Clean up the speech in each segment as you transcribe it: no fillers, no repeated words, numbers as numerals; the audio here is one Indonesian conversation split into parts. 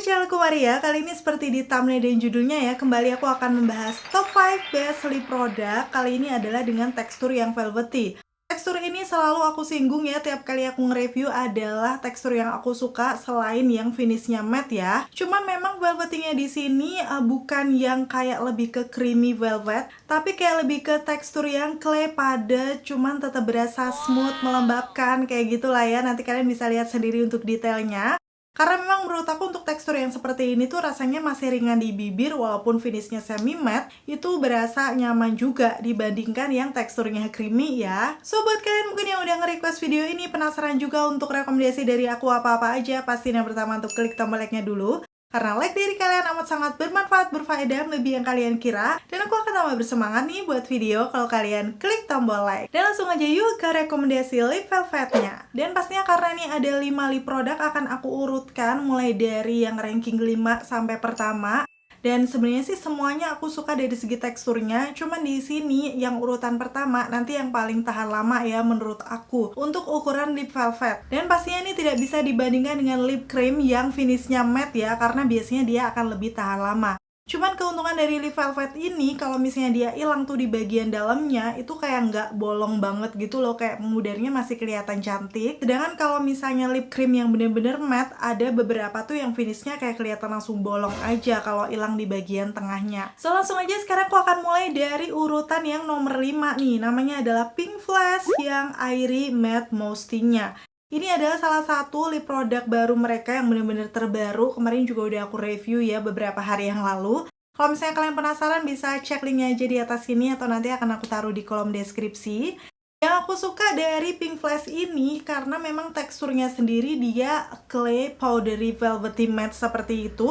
channelku Maria. Kali ini seperti di thumbnail dan judulnya ya, kembali aku akan membahas top 5 best lip product. Kali ini adalah dengan tekstur yang velvety. Tekstur ini selalu aku singgung ya tiap kali aku nge-review adalah tekstur yang aku suka selain yang finishnya matte ya. Cuman memang velvetingnya di sini bukan yang kayak lebih ke creamy velvet, tapi kayak lebih ke tekstur yang clay padat, cuman tetap berasa smooth, melembabkan kayak gitulah ya. Nanti kalian bisa lihat sendiri untuk detailnya. Karena memang menurut aku untuk tekstur yang seperti ini tuh rasanya masih ringan di bibir walaupun finishnya semi matte itu berasa nyaman juga dibandingkan yang teksturnya creamy ya. So buat kalian mungkin yang udah nge-request video ini penasaran juga untuk rekomendasi dari aku apa-apa aja, pastiin yang pertama untuk klik tombol like-nya dulu. Karena like dari kalian amat sangat bermanfaat, berfaedah, lebih yang kalian kira. Dan aku akan tambah bersemangat nih buat video kalau kalian klik tombol like. Dan langsung aja yuk ke rekomendasi lip velvetnya. Dan pastinya karena nih ada 5 lip produk akan aku urutkan mulai dari yang ranking 5 sampai pertama. Dan sebenarnya sih semuanya aku suka dari segi teksturnya, cuman di sini yang urutan pertama nanti yang paling tahan lama ya menurut aku untuk ukuran lip velvet. Dan pastinya ini tidak bisa dibandingkan dengan lip cream yang finishnya matte ya, karena biasanya dia akan lebih tahan lama. Cuman keuntungan dari lip velvet ini kalau misalnya dia hilang tuh di bagian dalamnya itu kayak nggak bolong banget gitu loh, kayak pengudarnya masih kelihatan cantik. Sedangkan kalau misalnya lip cream yang bener-bener matte ada beberapa tuh yang finishnya kayak kelihatan langsung bolong aja kalau hilang di bagian tengahnya. So langsung aja sekarang aku akan mulai dari urutan yang nomor 5 nih, namanya adalah Pink Flash yang Airy Matte Mousty-nya. Ini adalah salah satu lip produk baru mereka yang benar-benar terbaru. Kemarin juga udah aku review ya beberapa hari yang lalu. Kalau misalnya kalian penasaran bisa cek linknya aja di atas sini atau nanti akan aku taruh di kolom deskripsi. Yang aku suka dari Pink Flash ini karena memang teksturnya sendiri dia clay powdery velvety matte seperti itu.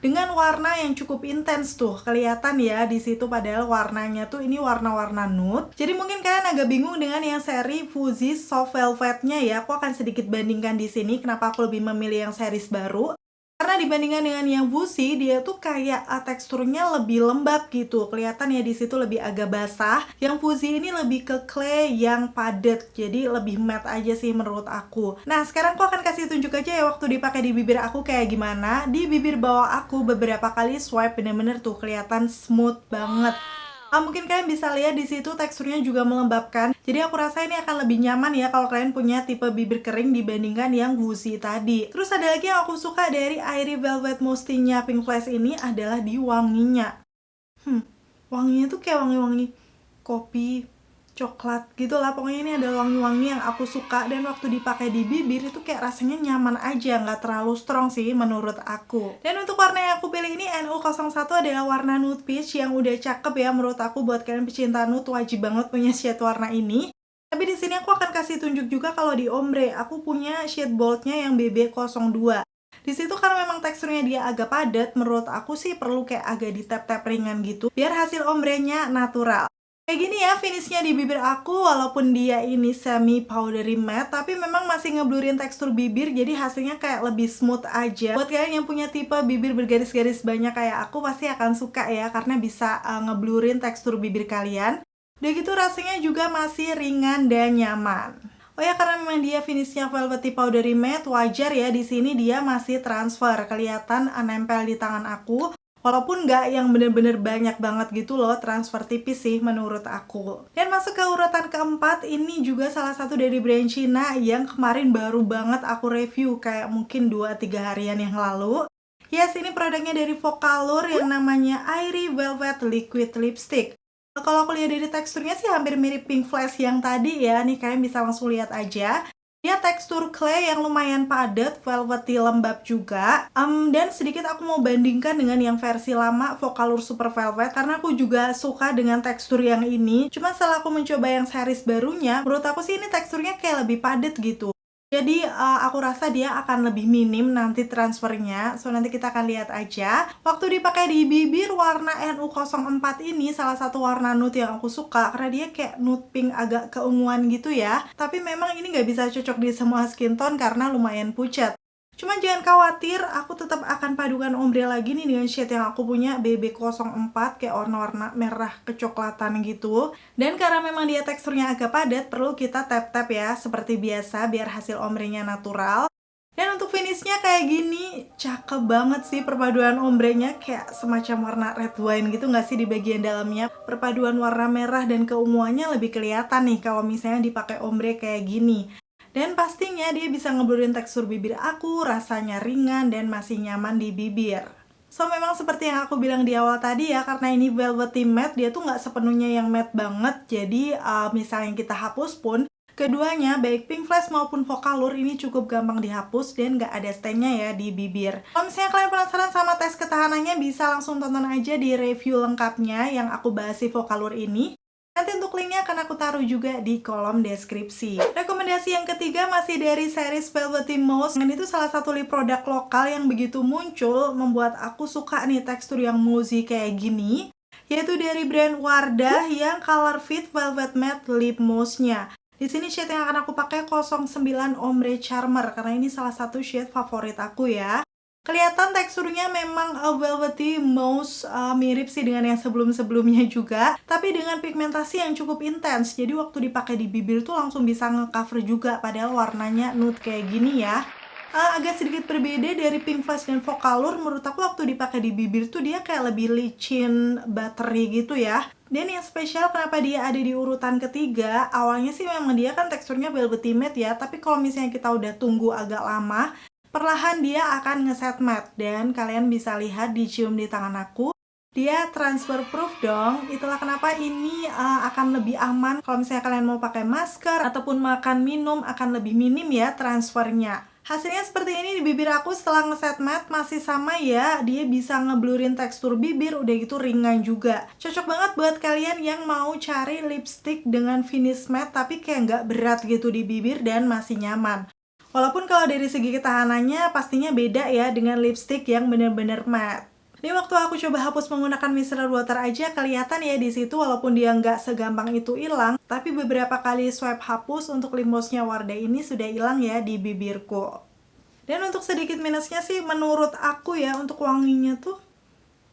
Dengan warna yang cukup intens tuh, kelihatan ya di situ padahal warnanya tuh ini warna-warna nude. Jadi mungkin kalian agak bingung dengan yang seri Fuji Soft Velvetnya ya. Aku akan sedikit bandingkan di sini kenapa aku lebih memilih yang series baru. Karena dibandingkan dengan yang Fuji, dia tuh kayak teksturnya lebih lembab gitu. Kelihatan ya di situ lebih agak basah. Yang Fuji ini lebih ke clay yang padat. Jadi lebih matte aja sih menurut aku. Nah, sekarang aku akan kasih tunjuk aja ya waktu dipakai di bibir aku kayak gimana. Di bibir bawah aku beberapa kali swipe bener-bener tuh kelihatan smooth banget. Mungkin kalian bisa lihat di situ teksturnya juga melembabkan. Jadi aku rasa ini akan lebih nyaman ya kalau kalian punya tipe bibir kering dibandingkan yang Wuzy tadi. Terus ada lagi yang aku suka dari Airy Velvet Mousty-nya Pink Flash ini adalah di wanginya. Wanginya tuh kayak wangi-wangi kopi, coklat gitu lah. Pokoknya ini ada wangi-wangi yang aku suka dan waktu dipakai di bibir itu kayak rasanya nyaman aja, nggak terlalu strong sih menurut aku. Dan untuk warna yang aku pilih ini NU01 adalah warna nude peach yang udah cakep ya menurut aku. Buat kalian pecinta nude wajib banget punya shade warna ini. Tapi di sini aku akan kasih tunjuk juga kalau di ombre aku punya shade boldnya yang BB02. Di situ karena memang teksturnya dia agak padat, menurut aku sih perlu kayak agak di tap-tap ringan gitu biar hasil ombrenya natural. Kayak gini ya finishnya di bibir aku, walaupun dia ini semi powdery matte tapi memang masih ngeblurin tekstur bibir, jadi hasilnya kayak lebih smooth aja. Buat kalian yang punya tipe bibir bergaris-garis banyak kayak aku pasti akan suka ya, karena bisa ngeblurin tekstur bibir kalian. Udah gitu rasanya juga masih ringan dan nyaman. Oh ya, karena memang dia finishnya velvety powdery matte, wajar ya di sini dia masih transfer, kelihatan nempel di tangan aku. Walaupun nggak yang bener-bener banyak banget gitu loh, transfer tipis sih menurut aku. Dan masuk ke urutan keempat, ini juga salah satu dari brand Cina yang kemarin baru banget aku review, kayak mungkin 2-3 harian yang lalu. Yes, ini produknya dari Vocalour yang namanya Airy Velvet Liquid Lipstick. Kalau aku lihat dari teksturnya sih hampir mirip Pink Flash yang tadi ya, nih kalian bisa langsung lihat aja. Dia tekstur clay yang lumayan padat, velvety lembab juga. Dan sedikit aku mau bandingkan dengan yang versi lama Vocalour Super Velvet karena aku juga suka dengan tekstur yang ini. Cuma setelah aku mencoba yang series barunya, menurut aku sih ini teksturnya kayak lebih padat gitu. Jadi aku rasa dia akan lebih minim nanti transfernya. So nanti kita akan lihat aja. Waktu dipakai di bibir warna NU04 ini salah satu warna nude yang aku suka karena dia kayak nude pink agak keunguan gitu ya. Tapi memang ini nggak bisa cocok di semua skin tone karena lumayan pucat. Cuma jangan khawatir, aku tetap akan padukan ombre lagi nih dengan shade yang aku punya BB04 kayak warna-warna merah kecoklatan gitu. Dan karena memang dia teksturnya agak padat, perlu kita tap-tap ya seperti biasa biar hasil ombrenya natural. Dan untuk finishnya kayak gini, cakep banget sih perpaduan ombrenya, kayak semacam warna red wine gitu nggak sih di bagian dalamnya. Perpaduan warna merah dan keunguannya lebih kelihatan nih kalau misalnya dipakai ombre kayak gini. Dan pastinya dia bisa ngeblurin tekstur bibir aku, rasanya ringan dan masih nyaman di bibir. So memang seperti yang aku bilang di awal tadi ya, karena ini velvety matte, dia tuh nggak sepenuhnya yang matte banget. Jadi misalnya kita hapus pun, keduanya, baik Pink Flash maupun Vocalour ini cukup gampang dihapus dan nggak ada stainnya ya di bibir. Kalau misalnya kalian penasaran sama tes ketahanannya, bisa langsung tonton aja di review lengkapnya yang aku bahas si Vocalour ini. Nanti untuk linknya akan aku taruh juga di kolom deskripsi. Rekomendasi yang ketiga masih dari series Velvety Mouse. Dan itu salah satu lip produk lokal yang begitu muncul, membuat aku suka nih tekstur yang mousse kayak gini. Yaitu dari brand Wardah yang Color Fit Velvet Matte Lip Mousse-nya. Di sini shade yang akan aku pakai 09 Ombre Charmer karena ini salah satu shade favorit aku ya. Kelihatan teksturnya memang velvety mousse, mirip sih dengan yang sebelum-sebelumnya juga, tapi dengan pigmentasi yang cukup intens. Jadi waktu dipakai di bibir tuh langsung bisa ngecover juga, padahal warnanya nude kayak gini ya. Agak sedikit berbeda dari Pink Flash dan Vocalour, menurut aku waktu dipakai di bibir tuh dia kayak lebih licin, buttery gitu ya. Dan yang spesial kenapa dia ada di urutan ketiga, awalnya sih memang dia kan teksturnya velvety matte ya, tapi kalau misalnya kita udah tunggu agak lama, perlahan dia akan ngeset matte. Dan kalian bisa lihat dicium di tangan aku, dia transfer proof dong. Itulah kenapa ini akan lebih aman kalau misalnya kalian mau pakai masker ataupun makan minum, akan lebih minim ya transfernya. Hasilnya seperti ini di bibir aku setelah ngeset matte, masih sama ya, dia bisa ngeblurin tekstur bibir, udah gitu ringan juga. Cocok banget buat kalian yang mau cari lipstick dengan finish matte tapi kayak nggak berat gitu di bibir dan masih nyaman. Walaupun kalau dari segi ketahanannya pastinya beda ya dengan lipstick yang bener-bener matte. Ini waktu aku coba hapus menggunakan micellar water aja kelihatan ya di situ, walaupun dia nggak segampang itu hilang, tapi beberapa kali swipe hapus untuk lip mousse-nya Wardah ini sudah hilang ya di bibirku. Dan untuk sedikit minusnya sih menurut aku ya, untuk wanginya tuh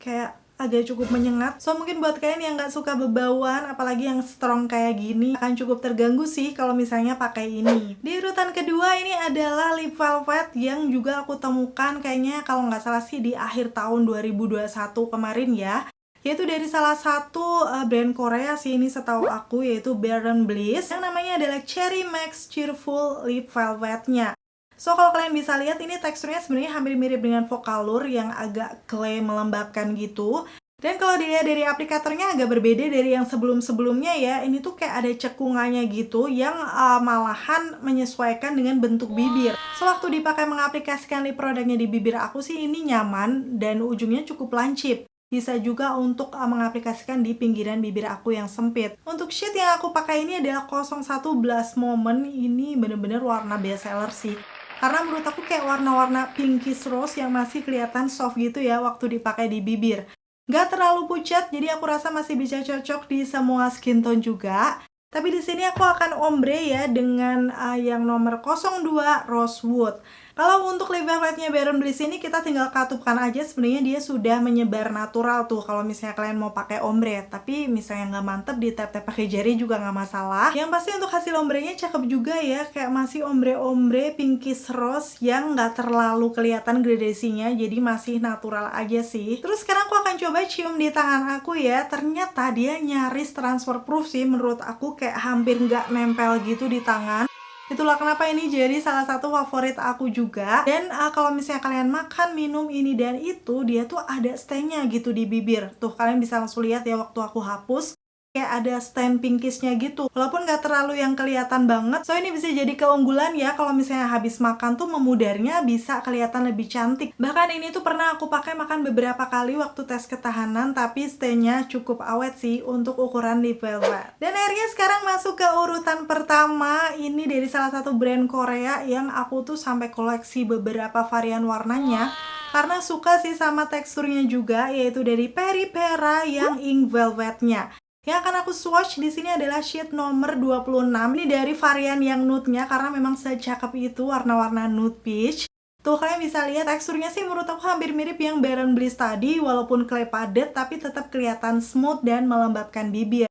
kayak agak cukup menyengat. So mungkin buat kalian yang nggak suka bebauan, apalagi yang strong kayak gini, akan cukup terganggu sih kalau misalnya pakai ini. Di urutan kedua ini adalah lip velvet yang juga aku temukan kayaknya kalau nggak salah sih di akhir tahun 2021 kemarin ya. Yaitu dari salah satu brand Korea sih ini setahu aku, yaitu Baron Bliss, yang namanya adalah Cherry Max Cheerful Lip Velvetnya. So kalau kalian bisa lihat ini teksturnya sebenarnya hampir mirip dengan Vocalour yang agak clay melembabkan gitu. Dan kalau dilihat dari aplikatornya agak berbeda dari yang sebelum-sebelumnya ya. Ini tuh kayak ada cekungannya gitu yang malahan menyesuaikan dengan bentuk bibir. So waktu dipakai mengaplikasikan lip produknya di bibir aku sih ini nyaman dan ujungnya cukup lancip. Bisa juga untuk mengaplikasikan di pinggiran bibir aku yang sempit. Untuk shade yang aku pakai ini adalah 01 Blush Moment. Ini bener-bener warna best seller sih. Karena menurut aku kayak warna-warna pinkish rose yang masih kelihatan soft gitu ya waktu dipakai di bibir. Gak terlalu pucat, jadi aku rasa masih bisa cocok di semua skin tone juga. Tapi di sini aku akan ombre ya dengan yang nomor 02 Rosewood. Kalau untuk lip velvetnya Baron Bliss ini kita tinggal katupkan aja, sebenarnya dia sudah menyebar natural tuh kalau misalnya kalian mau pakai ombre. Tapi misalnya nggak mantep di tap-tap pakai jari juga nggak masalah. Yang pasti untuk hasil ombrenya cakep juga ya, kayak masih ombre-ombre pinkish rose yang nggak terlalu kelihatan gradasinya, jadi masih natural aja sih. Terus sekarang aku akan coba cium di tangan aku ya, ternyata dia nyaris transfer proof sih menurut aku, kayak hampir nggak nempel gitu di tangan. Itulah kenapa ini jadi salah satu favorit aku juga. Dan kalau misalnya kalian makan, minum ini dan itu, dia tuh ada stainnya gitu di bibir. Tuh kalian bisa langsung lihat ya waktu aku hapus, kayak ada stain pinkishnya gitu. Walaupun gak terlalu yang kelihatan banget. So ini bisa jadi keunggulan ya kalau misalnya habis makan tuh memudarnya bisa kelihatan lebih cantik. Bahkan ini tuh pernah aku pakai makan beberapa kali waktu tes ketahanan, tapi stainnya cukup awet sih untuk ukuran lip velvet. Dan akhirnya sekarang masuk ke urutan pertama. Ini dari salah satu brand Korea yang aku tuh sampai koleksi beberapa varian warnanya. Karena suka sih sama teksturnya juga, yaitu dari Peripera yang ink velvetnya. Yang akan aku swatch di sini adalah shade nomor 26. Ini dari varian yang nude-nya karena memang secakep itu warna-warna nude peach. Tuh kalian bisa lihat teksturnya sih menurut aku hampir mirip yang Baron Bliss tadi, walaupun clay padat tapi tetap kelihatan smooth dan melembabkan bibir.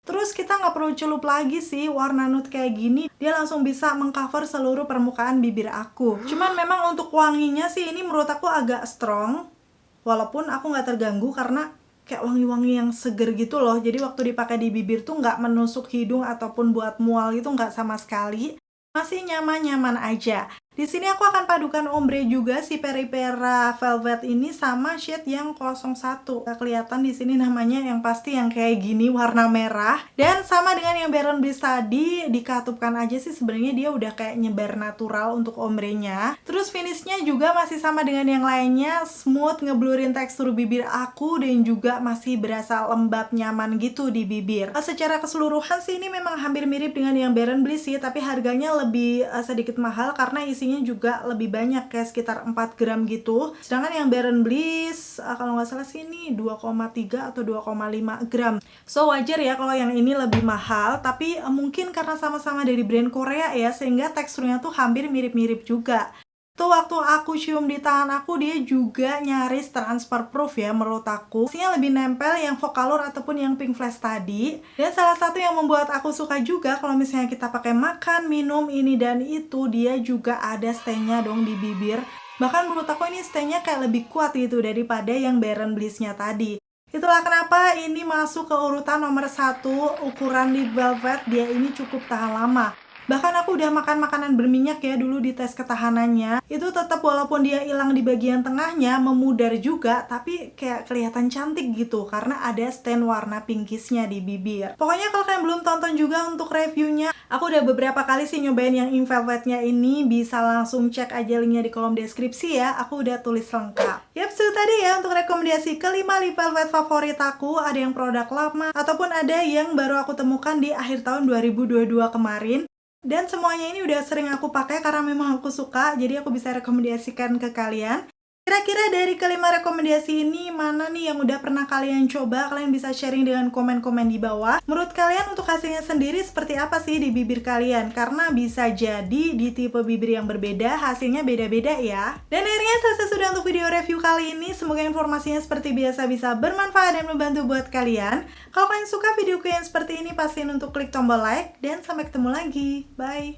Terus kita nggak perlu celup lagi sih, warna nude kayak gini dia langsung bisa mengcover seluruh permukaan bibir aku. Cuman memang untuk wanginya sih ini menurut aku agak strong, walaupun aku nggak terganggu karena kayak wangi-wangi yang seger gitu loh. Jadi waktu dipakai di bibir tuh nggak menusuk hidung ataupun buat mual gitu, nggak sama sekali. Masih nyaman-nyaman aja. Di sini aku akan padukan ombre juga si Peripera Velvet ini sama shade yang 01. Kelihatan di sini namanya yang pasti yang kayak gini warna merah. Dan sama dengan yang Baron Bliss tadi, dikatupkan aja sih sebenarnya dia udah kayak nyebar natural untuk ombrenya. Terus finishnya juga masih sama dengan yang lainnya, smooth, ngeblurin tekstur bibir aku dan juga masih berasa lembab nyaman gitu di bibir. Secara keseluruhan sih ini memang hampir mirip dengan yang Baron Bliss sih, tapi harganya lebih sedikit mahal karena isinya juga lebih banyak, kayak sekitar 4 gram gitu. Sedangkan yang Baron Bliss kalau nggak salah sih ini 2,3 atau 2,5 gram. So wajar ya kalau yang ini lebih mahal, tapi mungkin karena sama-sama dari brand Korea ya, sehingga teksturnya tuh hampir mirip-mirip juga. Tuh waktu aku cium di tangan aku dia juga nyaris transfer proof ya menurut aku. Pastinya lebih nempel yang Vocaloid ataupun yang Pink Flash tadi. Dan salah satu yang membuat aku suka juga kalau misalnya kita pakai makan, minum ini dan itu, dia juga ada stay-nya dong di bibir. Bahkan menurut aku ini stay-nya kayak lebih kuat gitu daripada yang Baron Bliss-nya tadi. Itulah kenapa ini masuk ke urutan nomor 1 ukuran lip velvet, dia ini cukup tahan lama. Bahkan aku udah makan makanan berminyak ya dulu di tes ketahanannya. Itu tetap walaupun dia hilang di bagian tengahnya, memudar juga, tapi kayak kelihatan cantik gitu karena ada stain warna pinkisnya di bibir. Pokoknya kalau kalian belum tonton juga untuk reviewnya, aku udah beberapa kali sih nyobain yang Ink Velvetnya ini, bisa langsung cek aja linknya di kolom deskripsi ya, aku udah tulis lengkap. Yap, itu tadi ya untuk rekomendasi kelima lip velvet favorit aku. Ada yang produk lama, ataupun ada yang baru aku temukan di akhir tahun 2022 kemarin. Dan semuanya ini udah sering aku pakai karena memang aku suka, jadi aku bisa rekomendasikan ke kalian. Kira-kira dari kelima rekomendasi ini, mana nih yang udah pernah kalian coba? Kalian bisa sharing dengan komen-komen di bawah. Menurut kalian untuk hasilnya sendiri seperti apa sih di bibir kalian? Karena bisa jadi di tipe bibir yang berbeda, hasilnya beda-beda ya. Dan akhirnya selesai sudah untuk video review kali ini. Semoga informasinya seperti biasa bisa bermanfaat dan membantu buat kalian. Kalau kalian suka videoku yang seperti ini, pastiin untuk klik tombol like. Dan sampai ketemu lagi. Bye!